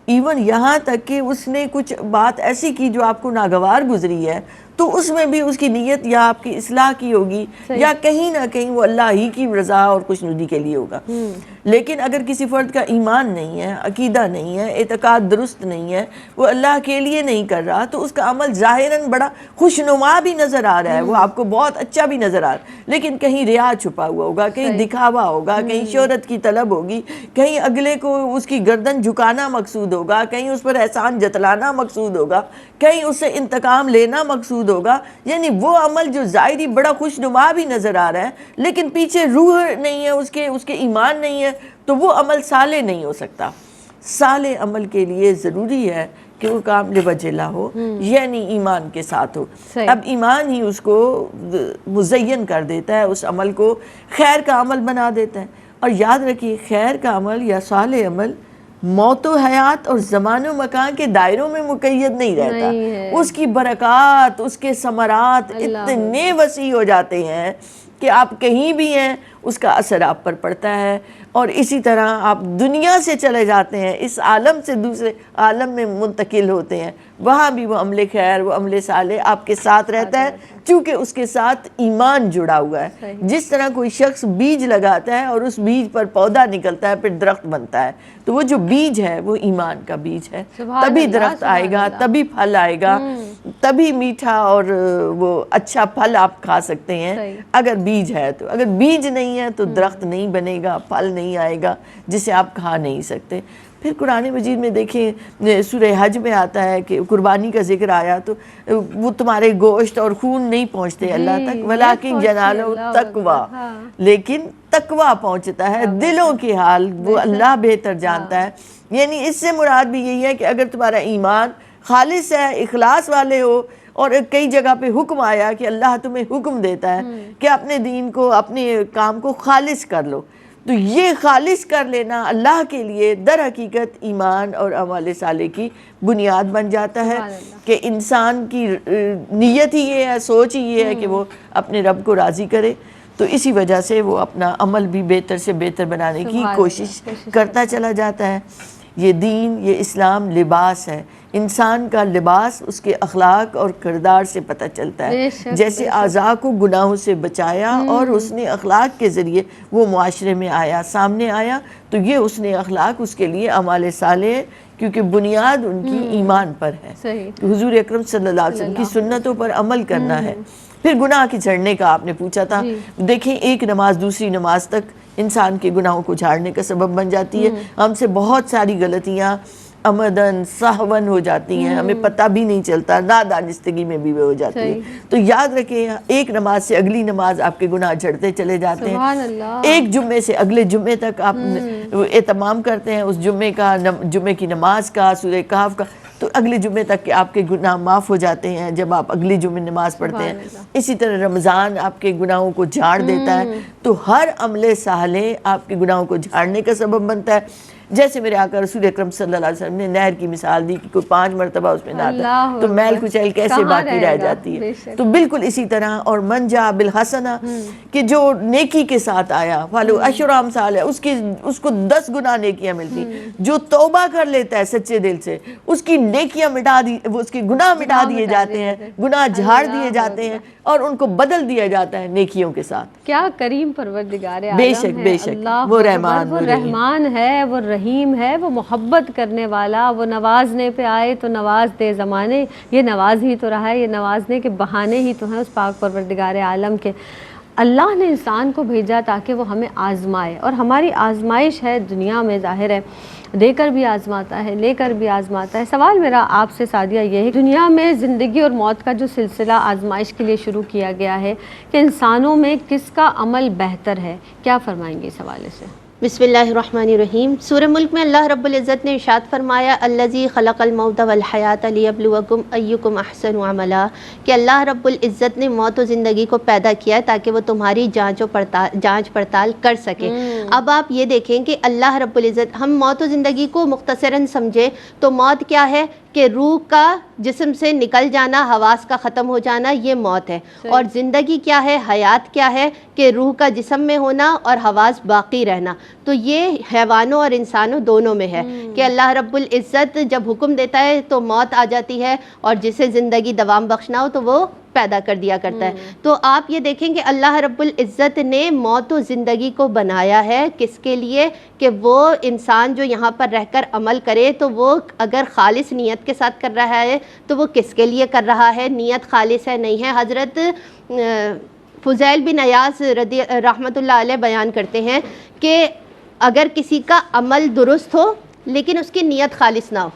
ایون یہاں تک کہ اس نے کچھ بات ایسی کی جو آپ کو ناگوار گزری ہے تو اس میں بھی اس کی نیت یا آپ کی اصلاح کی ہوگی یا کہیں نہ کہیں وہ اللہ ہی کی رضا اور خوشنودی کے لیے ہوگا. لیکن اگر کسی فرد کا ایمان نہیں ہے، عقیدہ نہیں ہے، اعتقاد درست نہیں ہے، وہ اللہ کے لیے نہیں کر رہا، تو اس کا عمل ظاہراً بڑا خوشنما بھی نظر آ رہا ہے، وہ آپ کو بہت اچھا بھی نظر آ رہا ہے، لیکن کہیں ریا چھپا ہوا ہوگا، کہیں دکھاوا ہوگا، کہیں شہرت کی طلب ہوگی، کہیں اگلے کو اس کی گردن جھکانا مقصود ہوگا، کہیں اس پر احسان جتلانا مقصود ہوگا، کہیں اس سے انتقام لینا مقصود ہوگا. یعنی وہ عمل جو ظاہری بڑا خوشنما بھی نظر آ رہا ہے لیکن پیچھے روح نہیں ہے، اس کے ایمان نہیں ہے، تو وہ عمل صالح نہیں ہو سکتا. صالح عمل کے لیے ضروری ہے کہ وہ کام لوجہ اللہ ہو، یعنی ایمان کے ساتھ ہو. اب ایمان ہی اس کو مزین کر دیتا ہے، اس عمل کو خیر کا عمل بنا دیتا ہے. اور یاد رکھیے خیر کا عمل یا صالح عمل موت و حیات اور زمان و مکان کے دائروں میں مقید نہیں رہتا. اس کی برکات، اس کے ثمرات اتنے وسیع ہو جاتے ہیں کہ آپ کہیں بھی ہیں اس کا اثر آپ پر پڑتا ہے. اور اسی طرح آپ دنیا سے چلے جاتے ہیں، اس عالم سے دوسرے عالم میں منتقل ہوتے ہیں، وہاں بھی وہ عمل خیر، وہ عمل صالح آپ کے ساتھ رہتا ہے، چونکہ اس کے ساتھ ایمان جڑا ہوا ہے. جس طرح کوئی شخص بیج لگاتا ہے اور اس بیج پر پودا نکلتا ہے، پھر درخت بنتا ہے، تو وہ جو بیج ہے وہ ایمان کا بیج ہے. تبھی درخت آئے گا، تبھی پھل آئے گا، تبھی میٹھا اور وہ اچھا پھل آپ کھا سکتے ہیں اگر بیج ہے. تو اگر بیج نہیں ہے تو درخت نہیں بنے گا، پھل نہیں آئے گا جسے آپ کھا نہیں سکتے. پھر قرآن مجید میں دیکھیں سورہ حج میں آتا ہے کہ قربانی کا ذکر آیا تو وہ تمہارے گوشت اور خون نہیں پہنچتے اللہ تک، ولیکن ینالہ تقویٰ، لیکن تقویٰ پہنچتا ہے، دلوں کے حال وہ اللہ بہتر جانتا ہے. یعنی اس سے مراد بھی یہی ہے کہ اگر تمہارا ایمان خالص ہے، اخلاص والے ہو، اور کئی جگہ پہ حکم آیا کہ اللہ تمہیں حکم دیتا ہے کہ اپنے دین کو، اپنے کام کو خالص کر لو، تو یہ خالص کر لینا اللہ کے لیے در حقیقت ایمان اور عمل صالح کی بنیاد بن جاتا ہے کہ انسان کی نیت ہی یہ ہے، سوچ ہی یہ ہے کہ وہ اپنے رب کو راضی کرے. تو اسی وجہ سے وہ اپنا عمل بھی بہتر سے بہتر بنانے کی کوشش کرتا چلا جاتا ہے. یہ دین، یہ اسلام لباس ہے. انسان کا لباس اس کے اخلاق اور کردار سے پتہ چلتا ہے. جیسے اعضاء کو گناہوں سے بچایا اور اس نے اخلاق کے ذریعے وہ معاشرے میں آیا، سامنے آیا، تو یہ اس نے اخلاق اس کے لیے اعمال صالح ہے، کیونکہ بنیاد ان کی ایمان پر ہے. حضور اکرم صلی اللہ علیہ وسلم کی سنتوں پر عمل کرنا ہے. پھر گناہ کے جھڑنے کا آپ نے پوچھا تھا. دیکھیں ایک نماز دوسری نماز تک انسان کے گناہوں کو جھاڑنے کا سبب بن جاتی ہے. ہم سے بہت ساری غلطیاں عمدن سہون ہو جاتی ہیں، ہمیں پتہ بھی نہیں چلتا، نادانستگی میں بھی وہ ہو جاتی ہے. تو یاد رکھیں ایک نماز سے اگلی نماز آپ کے گناہ جھڑتے چلے جاتے ہیں. ایک جمعے سے اگلے جمعے تک آپ اہتمام کرتے ہیں اس جمعے کی نماز کا، سورہ کہف کا، تو اگلے جمعے تک کہ آپ کے گناہ معاف ہو جاتے ہیں جب آپ اگلی جمعے نماز پڑھتے ہیں. اسی طرح رمضان آپ کے گناہوں کو جھاڑ دیتا ہے. تو ہر عمل صالح آپ کے گناہوں کو جھاڑنے کا سبب بنتا ہے. جیسے میرے آقا رسول اکرم صلی اللہ علیہ وسلم نے نہر کی مثال دی کہ کوئی 5 مرتبہ اس میں نہاتا تو میل کچیل کیسے باقی رہ جاتی ہے. تو بالکل اسی طرح اور من جاء بالحسنہ کہ جو نیکی کے ساتھ آیا فلہ عشر امثالہ، اس کو 10 گنا نیکیاں ملتی. جو توبہ کر لیتا ہے سچے دل سے اس کی نیکیاں اس کے گناہ مٹا دیے جاتے ہیں، گناہ جھاڑ دیے جاتے ہیں اور ان کو بدل دیا جاتا ہے نیکیوں کے ساتھ. کیا کریم پروردگار عالم بے شک بے شک وہ رحمان ہے، وہ رحیم ہے، وہ محبت کرنے والا، وہ نوازنے پہ آئے تو نواز دے زمانے. یہ نواز ہی تو رہا ہے، یہ نوازنے کے بہانے ہی تو ہیں اس پاک پروردگار عالم کے. اللہ نے انسان کو بھیجا تاکہ وہ ہمیں آزمائے، اور ہماری آزمائش ہے دنیا میں، ظاہر ہے دے کر بھی آزماتا ہے، لے کر بھی آزماتا ہے. سوال میرا آپ سے سعدیہ یہ ہے، دنیا میں زندگی اور موت کا جو سلسلہ آزمائش کے لیے شروع کیا گیا ہے کہ انسانوں میں کس کا عمل بہتر ہے، کیا فرمائیں گے اس حوالے سے؟ بسم اللہ الرحمن الرحیم. سورہ ملک میں اللہ رب العزت نے ارشاد فرمایا الذی خلق الموت والحیات لیبلوکم ایکم احسن عملا، کہ اللہ رب العزت نے موت و زندگی کو پیدا کیا ہے تاکہ وہ تمہاری جانچ پڑتال کر سکے. اب آپ یہ دیکھیں کہ اللہ رب العزت، ہم موت و زندگی کو مختصراً سمجھے تو موت کیا ہے کہ روح کا جسم سے نکل جانا، حواس کا ختم ہو جانا، یہ موت ہے. اور زندگی کیا ہے، حیات کیا ہے، کہ روح کا جسم میں ہونا اور حواس باقی رہنا. تو یہ حیوانوں اور انسانوں دونوں میں ہے کہ اللہ رب العزت جب حکم دیتا ہے تو موت آ جاتی ہے، اور جسے زندگی دوام بخشنا ہو تو وہ پیدا کر دیا کرتا ہے. تو آپ یہ دیکھیں کہ اللہ رب العزت نے موت و زندگی کو بنایا ہے کس کے لیے، کہ وہ انسان جو یہاں پر رہ کر عمل کرے تو وہ اگر خالص نیت کے ساتھ کر رہا ہے تو وہ کس کے لیے کر رہا ہے، نیت خالص ہے نہیں ہے. حضرت فضیل بن عیاض رحمۃ اللہ علیہ بیان کرتے ہیں کہ اگر کسی کا عمل درست ہو لیکن اس کی نیت خالص نہ ہو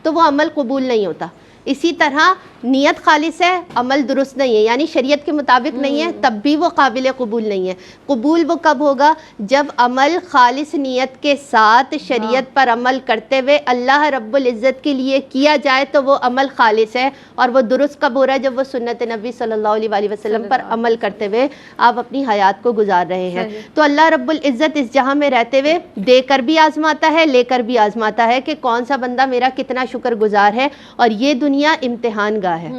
تو وہ عمل قبول نہیں ہوتا. اسی طرح نیت خالص ہے، عمل درست نہیں ہے، یعنی شریعت کے مطابق نہیں ہے، تب بھی وہ قابل قبول نہیں ہے. قبول وہ کب ہوگا، جب عمل خالص نیت کے ساتھ شریعت پر عمل کرتے ہوئے اللہ رب العزت کے لیے کیا جائے تو وہ عمل خالص ہے. اور وہ درست کب ہو رہا ہے، جب وہ سنت نبی صلی اللہ علیہ وآلہ وسلم پر عمل کرتے ہوئے آپ اپنی حیات کو گزار رہے ہیں. تو اللہ رب العزت اس جہاں میں رہتے ہوئے دے کر بھی آزماتا ہے، لے کر بھی آزماتا ہے کہ کون سا بندہ میرا کتنا شکر گزار ہے. اور یہ دنیا امتحان گاہ ہے،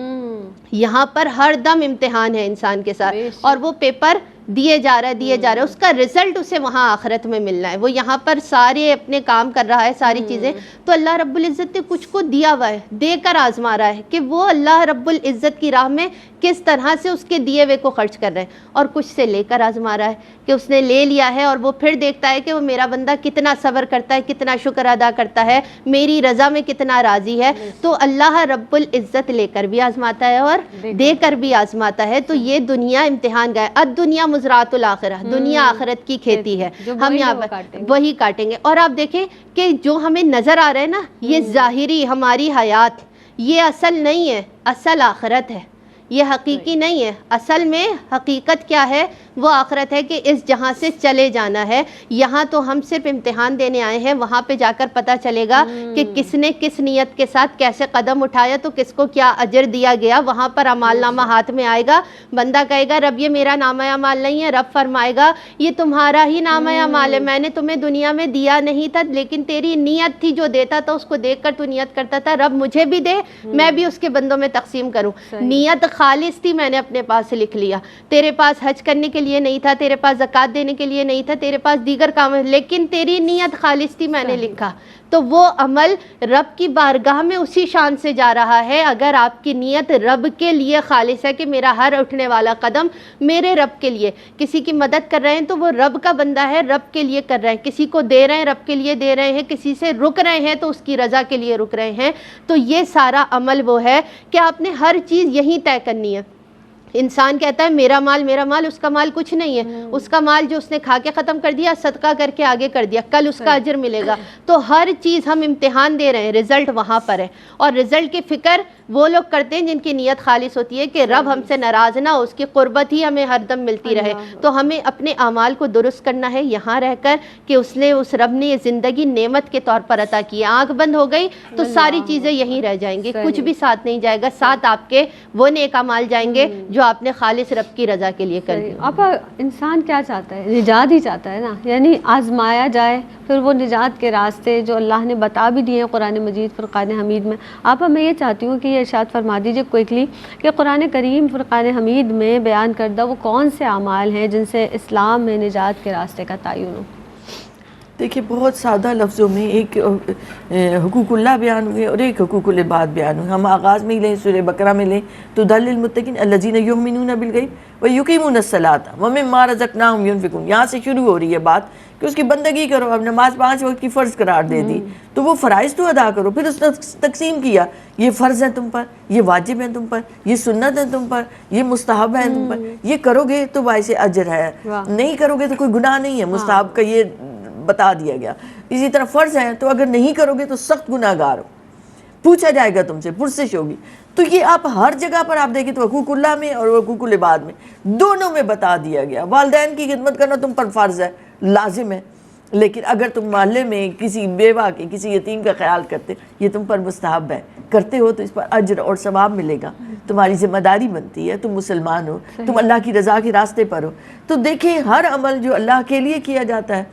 یہاں پر ہر دم امتحان ہے انسان کے ساتھ، اور وہ پیپر دیے جا رہا ہے، اس کا رزلٹ اسے وہاں آخرت میں ملنا ہے. وہ یہاں پر سارے اپنے کام کر رہا ہے، ساری چیزیں. تو اللہ رب العزت نے کچھ کو دیا ہوا ہے، دے کر آزما رہا ہے کہ وہ اللہ رب العزت کی راہ میں کس طرح سے اس کے دیے ہوئے کو خرچ کر رہے ہیں. اور کچھ سے لے کر آزما رہا ہے کہ اس نے لے لیا ہے، اور وہ پھر دیکھتا ہے کہ وہ میرا بندہ کتنا صبر کرتا ہے، کتنا شکر ادا کرتا ہے، میری رضا میں کتنا راضی ہے. تو اللہ رب العزت لے کر بھی آزماتا ہے اور دے کر بھی آزماتا ہے. تو یہ دنیا امتحان گاہ ہے. الدنیا مزرعۃ الآخرہ، دنیا آخرت کی کھیتی ہے، ہم یہاں پر وہی کاٹیں گے. اور آپ دیکھیں کہ جو ہمیں نظر آ رہا ہے نا، یہ ظاہری ہماری حیات، یہ اصل نہیں ہے، اصل آخرت ہے. یہ حقیقی نہیں ہے. اصل میں حقیقت کیا ہے، وہ آخرت ہے کہ اس جہاں سے چلے جانا ہے. یہاں تو ہم صرف امتحان دینے آئے ہیں، وہاں پہ جا کر پتہ چلے گا کہ کس نے کس نیت کے ساتھ کیسے قدم اٹھایا تو کس کو کیا اجر دیا گیا. وہاں پر اعمال نامہ ہاتھ میں آئے گا، بندہ کہے گا رب یہ میرا نامہ اعمال نہیں ہے. رب فرمائے گا یہ تمہارا ہی نامہ اعمال ہے، میں نے تمہیں دنیا میں دیا نہیں تھا، لیکن تیری نیت تھی، جو دیتا تھا اس کو دیکھ کر تو نیت کرتا تھا رب مجھے بھی دے، میں بھی اس کے بندوں میں تقسیم کروں. نیت خالص تھی، میں نے اپنے پاس سے لکھ لیا. تیرے پاس حج کرنے کے لیے نہیں تھا، تیرے پاس زکوٰۃ دینے کے لیے نہیں تھا، تیرے پاس دیگر کام، لیکن تیری نیت خالص تھی، میں نے لکھا. تو وہ عمل رب کی بارگاہ میں اسی شان سے جا رہا ہے اگر آپ کی نیت رب کے لیے خالص ہے کہ میرا ہر اٹھنے والا قدم میرے رب کے لیے. کسی کی مدد کر رہے ہیں تو وہ رب کا بندہ ہے، رب کے لیے کر رہے ہیں. کسی کو دے رہے ہیں، رب کے لیے دے رہے ہیں. کسی سے رک رہے ہیں تو اس کی رضا کے لیے رک رہے ہیں. تو یہ سارا عمل وہ ہے کہ آپ نے ہر چیز یہیں طے کرنی ہے. انسان کہتا ہے میرا مال، اس کا مال کچھ نہیں ہے. اس کا مال جو اس نے کھا کے ختم کر دیا، صدقہ کر کے آگے کر دیا، کل اس کا اجر ملے گا. تو ہر چیز ہم امتحان دے رہے ہیں، رزلٹ وہاں پر ہے. اور رزلٹ کی فکر وہ لوگ کرتے ہیں جن کی نیت خالص ہوتی ہے کہ رب ہم سے ناراض نہ ہو، اس کی قربت ہی ہمیں ہر دم ملتی رہے. تو ہمیں اپنے اعمال کو درست کرنا ہے یہاں رہ کر کہ اس رب نے یہ زندگی نعمت کے طور پر عطا کی ہے. آنکھ بند ہو گئی تو ساری چیزیں یہیں رہ جائیں گی، کچھ بھی ساتھ نہیں جائے گا. ساتھ آپ کے وہ نیک اعمال جائیں گے جو آپ نے خالص رب کی رضا کے لیے کر دی. آپ انسان کیا چاہتا ہے؟ نجات ہی چاہتا ہے نا، یعنی آزمایا جائے، پھر وہ نجات کے راستے جو اللہ نے بتا بھی دیے ہیں قرآن مجید فرقان حمید میں. آپ میں یہ چاہتی ہوں کہ یہ ارشاد فرما دیجیے کوئکلی کہ قرآن کریم فرقان حمید میں بیان کردہ وہ کون سے اعمال ہیں جن سے اسلام میں نجات کے راستے کا تعین ہو. دیکھیے بہت سادہ لفظوں میں ایک حقوق اللہ بیان ہوئے اور ایک حقوق العباد بیان ہوئے. ہم آغاز میں ہی لیں، سورہ بقرہ میں لیں تو دل للمتقین الذین یؤمنون بالغیب ویقیمون الصلاۃ ومما رزقناہم ینفقون. یہاں سے شروع ہو رہی ہے بات کہ اس کی بندگی کرو. اب نماز 5 وقت کی فرض قرار دے دی تو وہ فرائض تو ادا کرو. پھر اس نے تقسیم کیا، یہ فرض ہے تم پر، یہ واجب ہے تم پر، یہ سنت ہے تم پر، یہ مستحب ہے تم پر. یہ کرو گے تو باعث اجر ہے، نہیں کرو گے تو کوئی گناہ نہیں ہے. مستحب کا یہ بتا دیا گیا. اسی طرح فرض ہیں تو اگر نہیں کرو گے تو سخت گناہ گار ہو، پوچھا جائے گا تم سے، پرسش ہوگی. تو یہ آپ ہر جگہ پر آپ دیکھیں تو حقوق اللہ میں اور حقوق العباد میں دونوں میں بتا دیا گیا. والدین کی خدمت کرنا تم پر فرض ہے، لازم ہے، لیکن اگر تم محلے میں کسی بیوہ کے، کسی یتیم کا خیال کرتے، یہ تم پر مستحب ہے، کرتے ہو تو اس پر اجر اور ثواب ملے گا. تمہاری ذمہ داری بنتی ہے، تم مسلمان ہو، تم اللہ کی رضا کے راستے پر ہو. تو دیکھیں ہر عمل جو اللہ کے لیے کیا جاتا ہے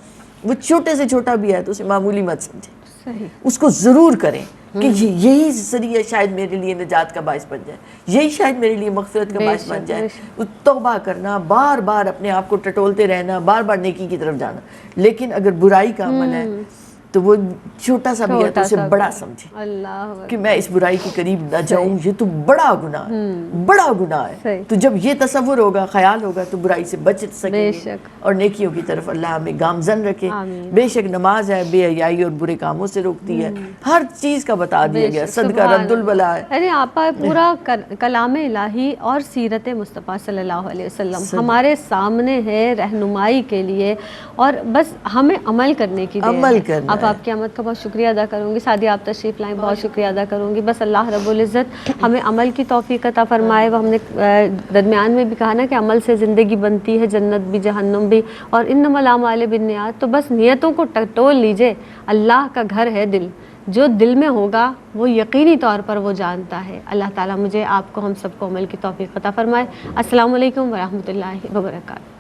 وہ چھوٹے سے چھوٹا بھی ہے تو اسے معمولی مت سمجھے. ہے، اس کو ضرور کریں کہ یہی ذریعہ شاید میرے لیے نجات کا باعث بن جائے، یہی شاید میرے لیے مغفرت کا باعث بن جائے. توبہ کرنا، بار بار اپنے آپ کو ٹٹولتے رہنا، بار بار نیکی کی طرف جانا. لیکن اگر برائی کا عمل ہے تو وہ چھوٹا سا بھی ہے تو اسے بڑا سمجھے اللہ کہ میں اس برائی کے قریب نہ جاؤں، یہ تو بڑا گناہ ہے، بڑا گناہ ہے. تو جب یہ تصور ہوگا، خیال ہوگا، تو برائی سے بچ سکیں گے اور نیکیوں کی طرف اللہ ہمیں گامزن رکھے. بے شک نماز ہے بے حیائی اور برے کاموں سے روکتی ہے، ہر چیز کا بتا دیا گیا، صدقہ رد البلا ہے. یعنی آپا پورا کلام الہی اور سیرت مصطفیٰ صلی اللہ علیہ وسلم ہمارے سامنے ہے رہنمائی کے لیے، اور بس ہمیں عمل کرنے کی دیر ہے. عمل کرنا اب آپ کی آمد کا بہت شکریہ ادا کروں گی، سعدیہ آپ تشریف لائیں، بہت شکریہ ادا کروں گی. بس اللہ رب العزت ہمیں عمل کی توفیق عطا فرمائے. وہ ہم نے درمیان میں بھی کہا نا کہ عمل سے زندگی بنتی ہے، جنت بھی جہنم بھی، اور انما الاعمال بالنیات. تو بس نیتوں کو ٹٹول لیجئے، اللہ کا گھر ہے دل، جو دل میں ہوگا وہ یقینی طور پر وہ جانتا ہے. اللہ تعالیٰ مجھے، آپ کو، ہم سب کو عمل کی توفیق عطا فرمائے. السلام علیکم ورحمۃ اللہ وبرکاتہ.